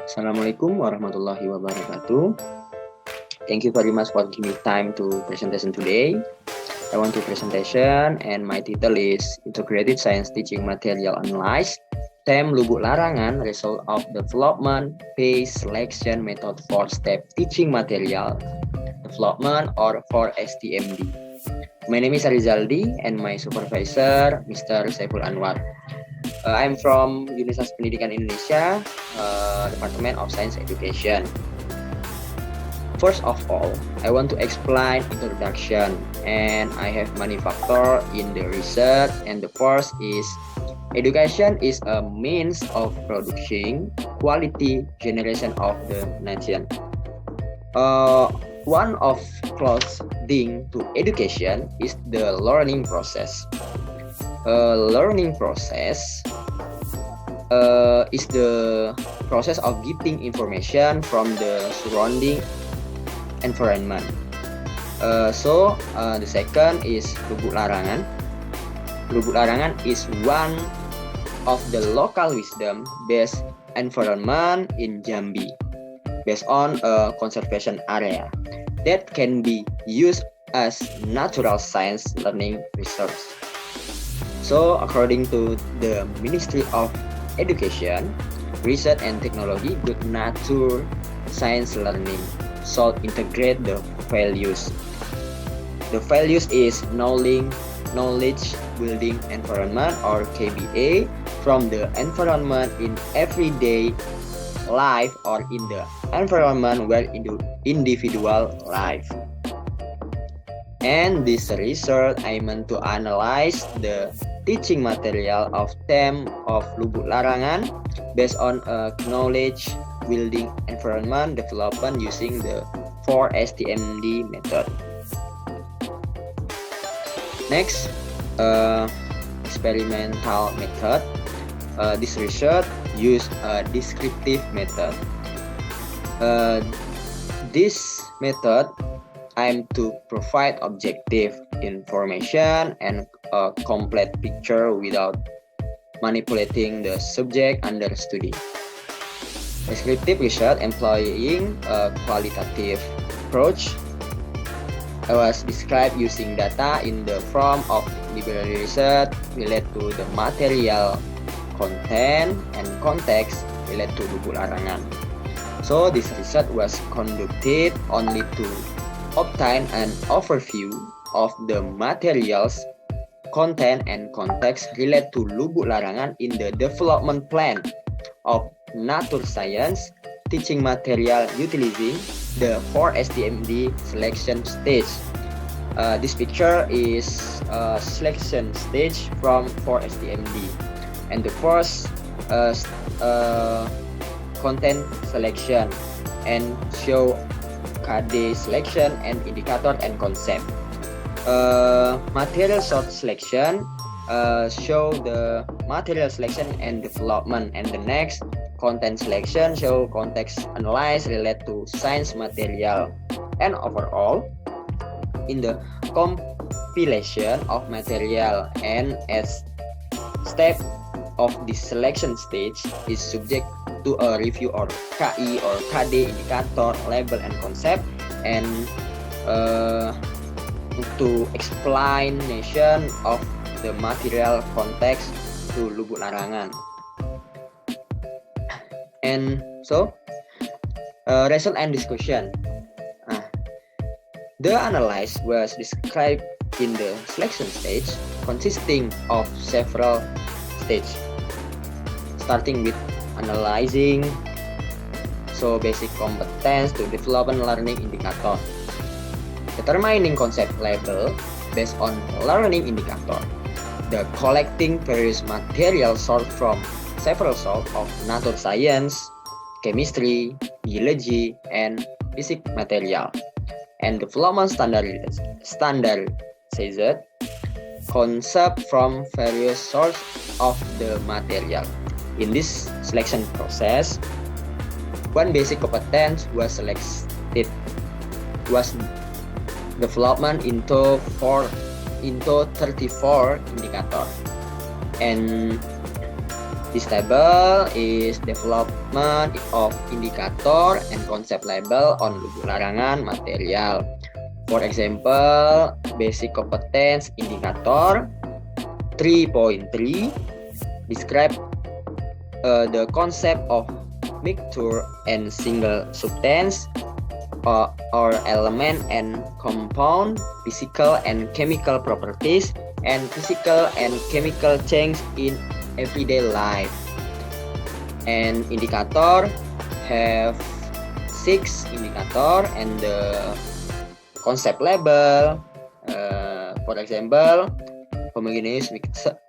Assalamualaikum warahmatullahi wabarakatuh. Thank you very much for giving me time to presentation today. I want to presentation and my title is Integrated Science Teaching Material Analysis. Theme Lubuk Larangan, Result of Development, Phase Selection Method for Step Teaching Material Development or for STMD. My name is Arizaldi and my supervisor Mr. Saiful Anwar. I'm from Universitas Pendidikan Indonesia, Department of Science Education. First of all, I want to explain introduction, and I have many factors in the research. And the first is education is a means of producing quality generation of the nation. One of close link to education is the learning process. Learning process is the process of getting information from the surrounding environment. So the second is Lubuk Larangan. Lubuk Larangan is one of the local wisdom based environment in Jambi, based on a conservation area that can be used as natural science learning resource. So according to the Ministry of Education, Research and Technology, good nature science learning should integrate the values. The values is knowledge building environment or KBA from the environment in everyday life or in the environment where individual life. And this research I meant to analyze the teaching material of theme of Lubuk Larangan based on a knowledge building environment development using the 4STMD method. Next, experimental method. This research used a descriptive method. This method aims to provide objective information and a complete picture without manipulating the subject under study. Descriptive research employing a qualitative approach was described using data in the form of library research related to the material content and context related to Lubuk Larangan. So this research was conducted only to obtain an overview of the materials, content, and context related to Lubuk Larangan in the development plan of nature science teaching material utilizing the 4STMD selection stage. This picture is a selection stage from 4STMD, and the first content selection and show KD selection and indicator and concept. Material source selection show the material selection and development, and the next content selection show context analysis related to science material. And overall, in the compilation of material and as step of the selection stage is subject to a review or KI or KD indicator, label and concept, and to explanation of the material context to Lubuk Larangan. And so result and discussion. The analysis was described in the selection stage consisting of several stages, starting with analyzing, so basic competence to development learning indicator, determining concept label based on learning indicator, the collecting various material sourced from several sources of nature science, chemistry, biology, and physics material, and development standardized concept from various sources of the material. In this selection process, one basic competence was selected, was development into 34 indicators, and This table is development of indicator and concept label on lubuk larangan material. For example, basic competence indicator 3.3 describe the concept of mixture and single substance or element and compound, physical and chemical properties, and physical and chemical change in everyday life. And indicator have 6 indicator and the concept label, for example, homogeneous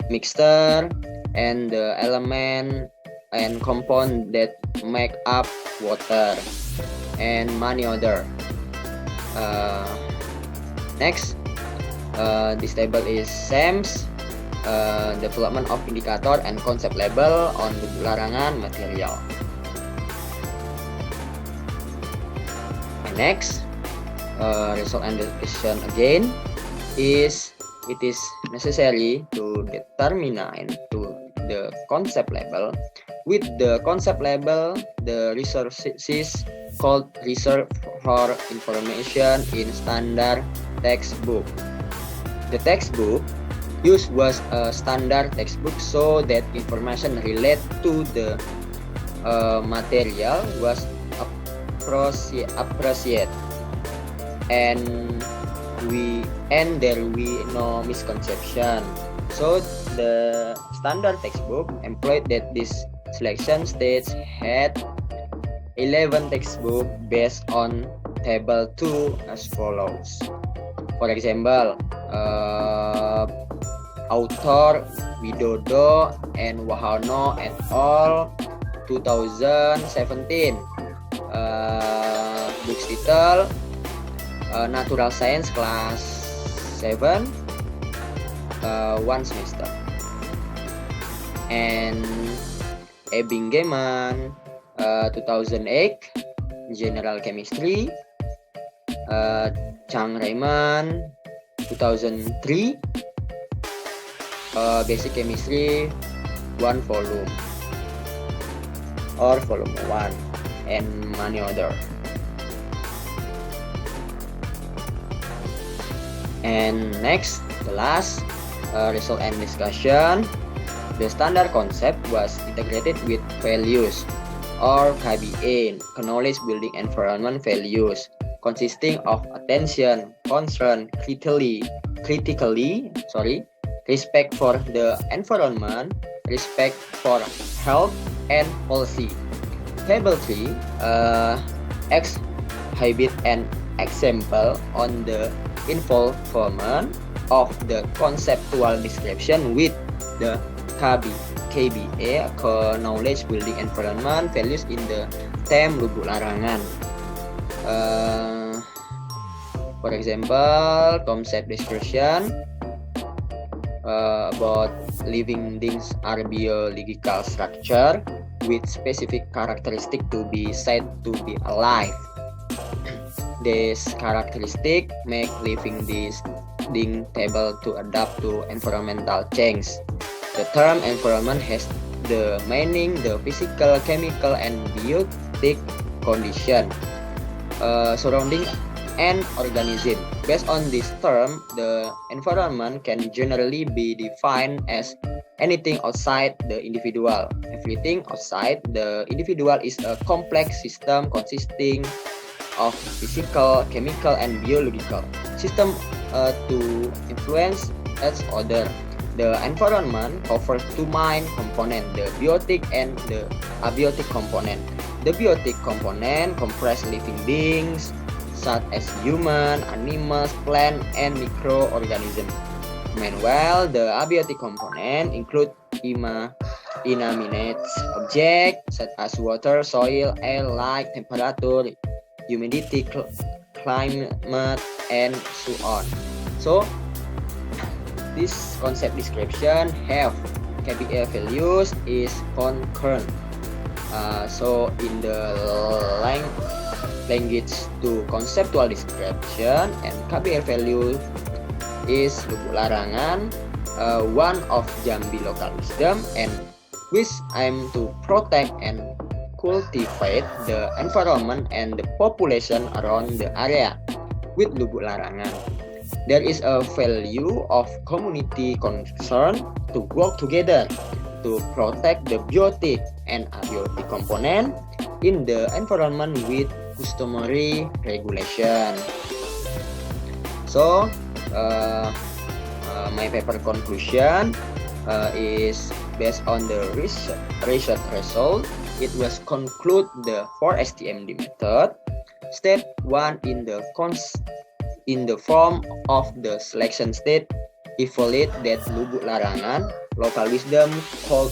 mixture and the element and compound that make up water, and many other. Next, this table is SAMS, development of indicator and concept label on larangan material. And next, result and description again is it is necessary to determine to the concept label. With the concept label, the resources called reserve for information in standard textbook. The textbook used was a standard textbook so that information related to the material was appreciated, and there we no misconception. So the standard textbook employed that this selection stage had 11 textbook based on table 2 as follows. For example, author Widodo and Wahono et al. 2017. Books title Natural Science Class 7, 1 semester. And Ebbingeman 2008 General Chemistry, Chang Raymond 2003 Basic Chemistry 1 volume or volume 1, and many other. And next, the last result and discussion. The standard concept was integrated with values or KBA, knowledge building environment values, consisting of attention, concern, respect for the environment, respect for health and policy. Table 3 exhibit an example on the involvement of the conceptual description with the KBA, knowledge building environment values in the theme lubuk larangan. For example, concept description about living things are biological structure with specific characteristic to be said to be alive. This characteristic make living this thing able to adapt to environmental change. The term environment has the meaning the physical, chemical, and biotic condition surrounding an organism. Based on this term, the environment can generally be defined as anything outside the individual. Everything outside the individual is a complex system consisting of physical, chemical, and biological system to influence each other. The environment covers 2 main components, the biotic and the abiotic component. The biotic component comprises living beings such as human, animals, plant, and microorganisms. Meanwhile, the abiotic component include inanimate objects such as water, soil, air, light, temperature, humidity, climate, and so on. So, this concept description have KBA values is concurrent. So in the language to conceptual description and KBA value is lubuk larangan, one of Jambi local wisdom, and which aim to protect and cultivate the environment and the population around the area with Lubuk Larangan. There is a value of community concern to work together to protect the biotic and abiotic component in the environment with customary regulation. So, my paper conclusion is based on the research result. It was conclude the 4STMD method. Step 1 in the form of the selection state, evaluate that Lubuk Larangan local wisdom called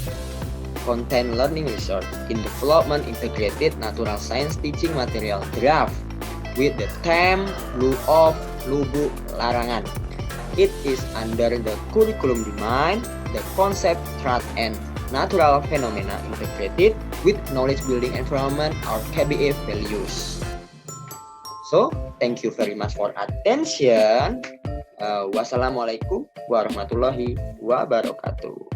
content learning research in development integrated natural science teaching material draft with the theme of Lubuk Larangan. It is under the curriculum domain, the concept, threat, and natural phenomena integrated with knowledge building environment or KBE values. So, thank you very much for attention. Wassalamualaikum warahmatullahi wabarakatuh.